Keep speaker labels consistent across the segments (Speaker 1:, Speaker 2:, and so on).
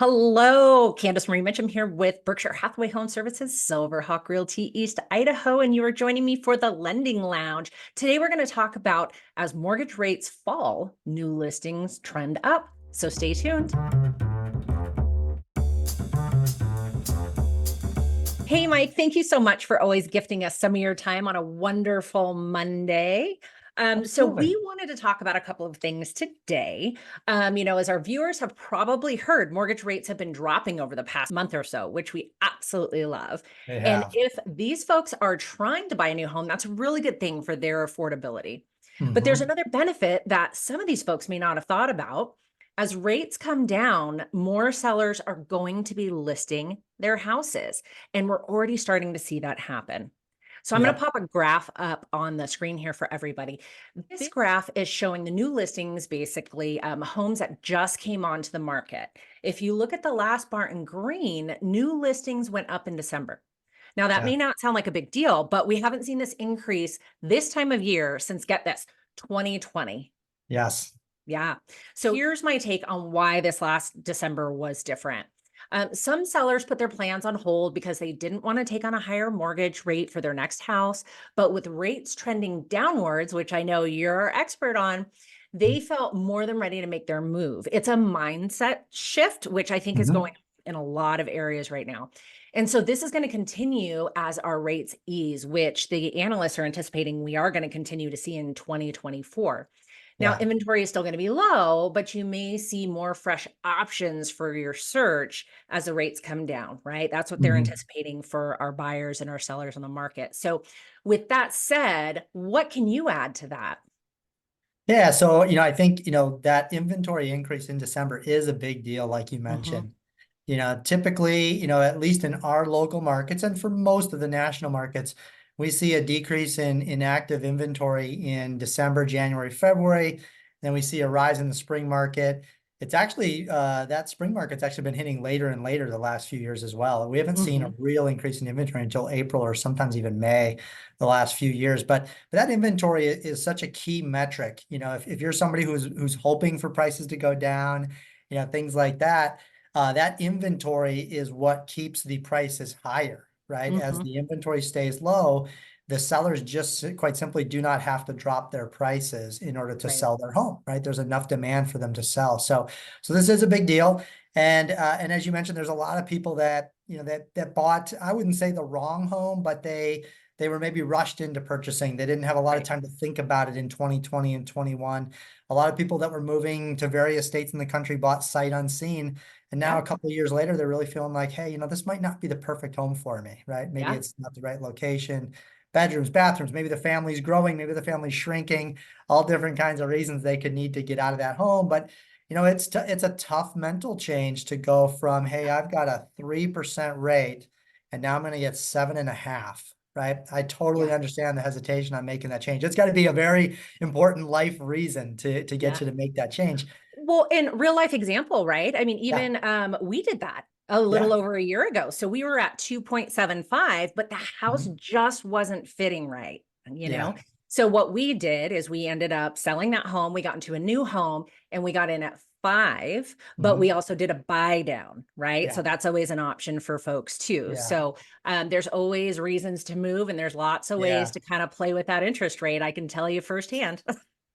Speaker 1: Hello, Candace-Marie Mitcham here with Berkshire Hathaway Home Services, Silverhawk Realty East Idaho, and you are joining me for the Lending Lounge. Today, we're going to talk about as mortgage rates fall, new listings trend up. So stay tuned. Hey, Mike, thank you so much for always gifting us some of your time on a wonderful Monday. So
Speaker 2: Absolutely.
Speaker 1: we wanted to talk about a couple of things today. As our viewers have probably heard, mortgage rates have been dropping over the past month or so, which we absolutely love.
Speaker 2: They
Speaker 1: And
Speaker 2: have.
Speaker 1: if these folks are trying to buy a new home, that's a really good thing for their affordability. But there's
Speaker 2: Hmm.
Speaker 1: another benefit that some of these folks may not have thought about. As rates come down, more sellers are going to be listing their houses. And we're already starting to see that happen. So I'm going to
Speaker 2: Yep.
Speaker 1: pop a graph up on the screen here for everybody. This graph is showing the new listings, basically homes that just came onto the market. If you look at the last bar in green, new listings went up in December. Now, that
Speaker 2: Yeah.
Speaker 1: may not sound like a big deal, but we haven't seen this increase this time of year since, get this, 2020.
Speaker 2: Yes.
Speaker 1: Yeah. So here's my take on why this last December was different. Some sellers put their plans on hold because they didn't want to take on a higher mortgage rate for their next house. But with rates trending downwards, which I know you're expert on, they felt more than ready to make their move. It's a mindset shift, which I think is
Speaker 2: Hmm.
Speaker 1: going in a lot of areas right now. And so this is going to continue as our rates ease, which the analysts are anticipating we are going to continue to see in 2024. Now,
Speaker 2: Yeah.
Speaker 1: inventory is still going to be low, but you may see more fresh options for your search as the rates come down, right? That's what they're
Speaker 2: Hmm.
Speaker 1: anticipating for our buyers and our sellers on the market. So, with that said, what can you add to that?
Speaker 2: Yeah. So, I think, that inventory increase in December is a big deal, like you
Speaker 1: Hmm.
Speaker 2: mentioned. Typically, at least in our local markets and for most of the national markets, we see a decrease in active inventory in December, January, February. Then we see a rise in the spring market. It's actually that spring market's actually been hitting later and later the last few years as well. We haven't seen a
Speaker 1: Hmm.
Speaker 2: real increase in inventory until April or sometimes even May the last few years. But that inventory is such a key metric. If you're somebody who's hoping for prices to go down, things like that, that inventory is what keeps the prices higher, right? As
Speaker 1: Hmm.
Speaker 2: the inventory stays low, the sellers just quite simply do not have to drop their prices in order to
Speaker 1: Right.
Speaker 2: sell their home, right? There's enough demand for them to sell. So this is a big deal. And as you mentioned, there's a lot of people that, that bought, I wouldn't say the wrong home, but they were maybe rushed into purchasing. They didn't have a lot of
Speaker 1: Right.
Speaker 2: time to think about it in 2020 and 21. A lot of people that were moving to various states in the country bought sight unseen. And now
Speaker 1: Yeah.
Speaker 2: a couple of years later, they're really feeling like, hey, this might not be the perfect home for me, right? Maybe
Speaker 1: Yeah.
Speaker 2: it's not the right location, bedrooms, bathrooms, maybe the family's growing, maybe the family's shrinking, all different kinds of reasons they could need to get out of that home. But it's a tough mental change to go from, hey, I've got a 3% rate and now I'm going to get 7.5%. Right. I totally
Speaker 1: Yeah.
Speaker 2: understand the hesitation on making that change. It's got to be a very important life reason to get
Speaker 1: Yeah.
Speaker 2: you to make that change.
Speaker 1: Well, in real life example, right? I mean,
Speaker 2: Yeah.
Speaker 1: even we did that a little
Speaker 2: Yeah.
Speaker 1: over a year ago. So we were at 2.75, but the house
Speaker 2: Mhm.
Speaker 1: just wasn't fitting right, you
Speaker 2: Yeah.
Speaker 1: know? So what we did is we ended up selling that home. We got into a new home and we got in at 5, but we
Speaker 2: Mhm.
Speaker 1: also did a buy down, right?
Speaker 2: Yeah.
Speaker 1: So that's always an option for folks too.
Speaker 2: Yeah.
Speaker 1: So there's always reasons to move and there's lots of ways
Speaker 2: Yeah.
Speaker 1: to kind of play with that interest rate. I can tell you firsthand.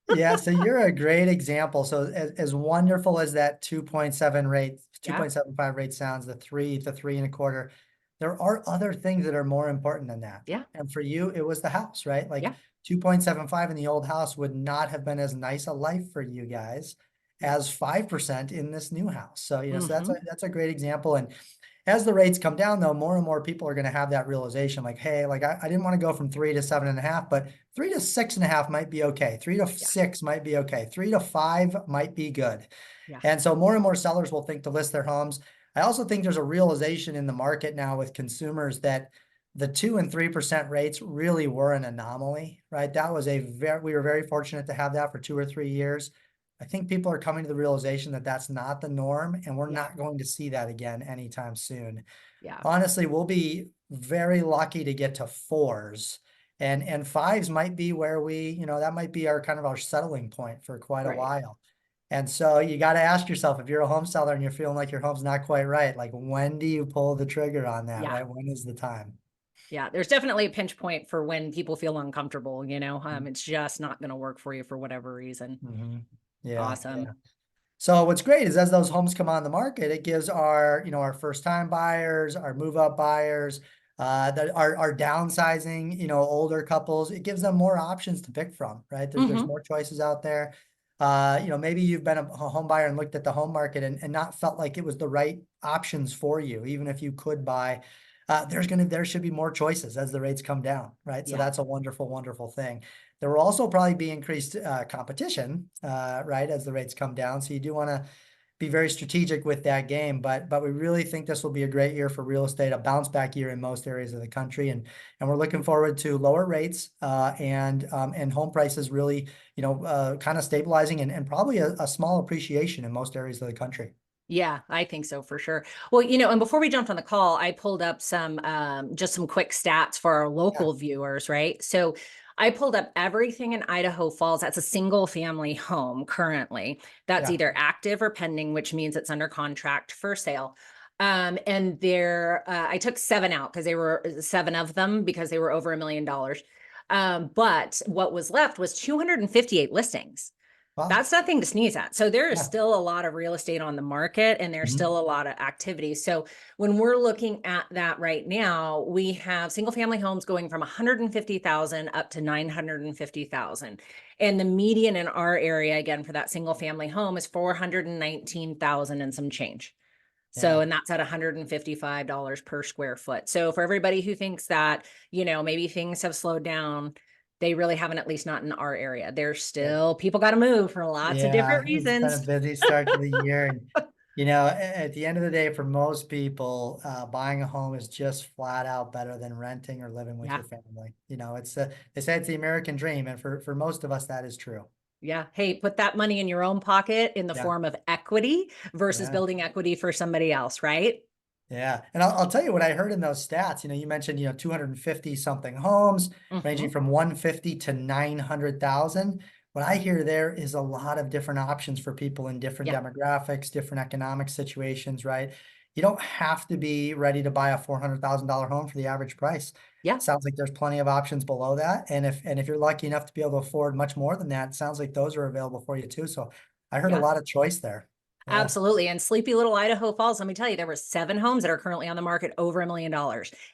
Speaker 2: Yeah. So you're a great example. So as wonderful as that 2.7 rate,
Speaker 1: Yeah.
Speaker 2: 2.75 rate sounds, the 3.25, there are other things that are more important than that.
Speaker 1: Yeah.
Speaker 2: And for you, it was the house, right? Like
Speaker 1: Yeah.
Speaker 2: 2.75 in the old house would not have been as nice a life for you guys as 5% in this new house. So, so
Speaker 1: Hmm.
Speaker 2: that's a great example. And as the rates come down, though, more and more people are going to have that realization like, hey, like I didn't want to go from 3 to 7.5, but 3 to 6.5 might be okay. 3 to
Speaker 1: Yeah.
Speaker 2: 6 might be okay. 3 to 5 might be good.
Speaker 1: Yeah.
Speaker 2: And so more and more sellers will think to list their homes. I also think there's a realization in the market now with consumers that the 2 and 3% rates really were an anomaly, right? That was we were very fortunate to have that for 2 or 3 years. I think people are coming to the realization that that's not the norm, and we're
Speaker 1: Yeah.
Speaker 2: not going to see that again anytime soon.
Speaker 1: Yeah.
Speaker 2: Honestly, we'll be very lucky to get to fours, and fives might be where that might be our kind of our settling point for quite a
Speaker 1: Right.
Speaker 2: while. And so you got to ask yourself, if you're a home seller and you're feeling like your home's not quite right, like when do you pull the trigger on that,
Speaker 1: Yeah.
Speaker 2: right? When is the time?
Speaker 1: Yeah. There's definitely a pinch point for when people feel uncomfortable,
Speaker 2: Mhm.
Speaker 1: it's just not going to work for you for whatever reason.
Speaker 2: Mhm. Yeah,
Speaker 1: Awesome.
Speaker 2: yeah. So what's great is as those homes come on the market, it gives our, our first time buyers, our move up buyers, that are downsizing, older couples, it gives them more options to pick from, right? There's
Speaker 1: Hmm.
Speaker 2: more choices out there. Maybe you've been a home buyer and looked at the home market and not felt like it was the right options for you, even if you could buy. There should be more choices as the rates come down, right? So
Speaker 1: Yeah.
Speaker 2: that's a wonderful, wonderful thing. There will also probably be increased competition, right, as the rates come down. So you do want to be very strategic with that game, but we really think this will be a great year for real estate, a bounce back year in most areas of the country, and we're looking forward to lower rates and home prices really, kind of stabilizing and probably a small appreciation in most areas of the country.
Speaker 1: Yeah, I think so for sure. Well, and before we jumped on the call, I pulled up just some quick stats for our
Speaker 2: Yeah,
Speaker 1: local viewers, right? So I pulled up everything in Idaho Falls. That's a single family home currently. That's
Speaker 2: yeah,
Speaker 1: either active or pending, which means it's under contract for sale. And I took seven out because they were seven of them because they were over $1 million. But what was left was 258 listings.
Speaker 2: wow,
Speaker 1: That's nothing to sneeze at. So there is
Speaker 2: yeah,
Speaker 1: still a lot of real estate on the market and there's
Speaker 2: mhm,
Speaker 1: still a lot of activity. So when we're looking at that right now, we have single family homes going from 150,000 up to 950,000. And the median in our area again for that single family home is 419,000 and some change. So,
Speaker 2: yeah.
Speaker 1: and that's at $155 per square foot. So for everybody who thinks that, maybe things have slowed down, they really haven't, at least not in our area. There's still people got to move for lots of
Speaker 2: Yeah,
Speaker 1: different
Speaker 2: it's been a
Speaker 1: reasons.
Speaker 2: busy start to the year. And, at the end of the day, for most people, buying a home is just flat out better than renting or living with
Speaker 1: Yeah.
Speaker 2: your family. They say it's the American dream. And for most of us, that is true.
Speaker 1: Yeah. Hey, put that money in your own pocket in the
Speaker 2: Yeah.
Speaker 1: form of equity versus
Speaker 2: Yeah.
Speaker 1: building equity for somebody else, right?
Speaker 2: Yeah. And I'll tell you what I heard in those stats. You mentioned, 250 something homes ranging
Speaker 1: Hmm.
Speaker 2: from 150 to 900,000. What I hear there is a lot of different options for people in different
Speaker 1: Yeah.
Speaker 2: demographics, different economic situations, right? You don't have to be ready to buy a $400,000 home for the average price.
Speaker 1: Yeah.
Speaker 2: Sounds like there's plenty of options below that. And if you're lucky enough to be able to afford much more than that, it sounds like those are available for you too. So I heard a
Speaker 1: Yeah.
Speaker 2: lot of choice there. Yeah.
Speaker 1: Absolutely. And sleepy little Idaho Falls, let me tell you, there were seven homes that are currently on the market over $1 million.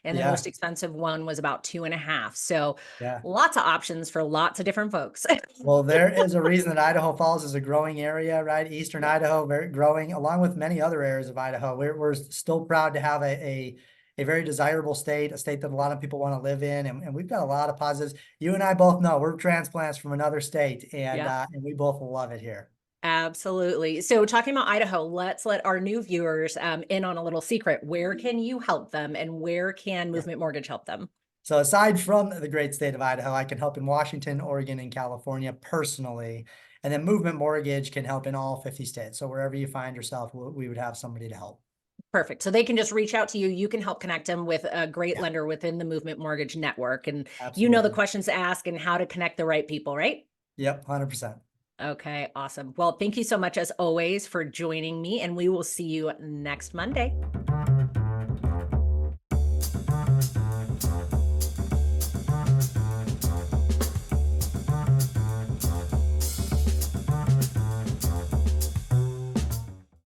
Speaker 1: And the
Speaker 2: Yeah.
Speaker 1: most expensive one was about 2.5. So
Speaker 2: Yeah.
Speaker 1: lots of options for lots of different folks.
Speaker 2: Well, there is a reason that Idaho Falls is a growing area, right? Eastern
Speaker 1: Yeah.
Speaker 2: Idaho, very growing, along with many other areas of Idaho. We're still proud to have a very desirable state, a state that a lot of people want to live in, and we've got a lot of positives. You and I both know we're transplants from another state, and
Speaker 1: Yeah.
Speaker 2: and we both love it here.
Speaker 1: Absolutely. So talking about Idaho, let's let our new viewers in on a little secret. Where can you help them and where can
Speaker 2: Yeah.
Speaker 1: Movement Mortgage help them?
Speaker 2: So aside from the great state of Idaho, I can help in Washington, Oregon, and California personally, and then Movement Mortgage can help in all 50 states. So wherever you find yourself, we would have somebody to help.
Speaker 1: Perfect. So they can just reach out to you. You can help connect them with a great
Speaker 2: Yeah,
Speaker 1: lender within the Movement Mortgage network. And you know the
Speaker 2: absolutely.
Speaker 1: questions to ask and how to connect the right people, right?
Speaker 2: Yep, 100%.
Speaker 1: Okay, awesome. Well, thank you so much as always for joining me, and we will see you next Monday.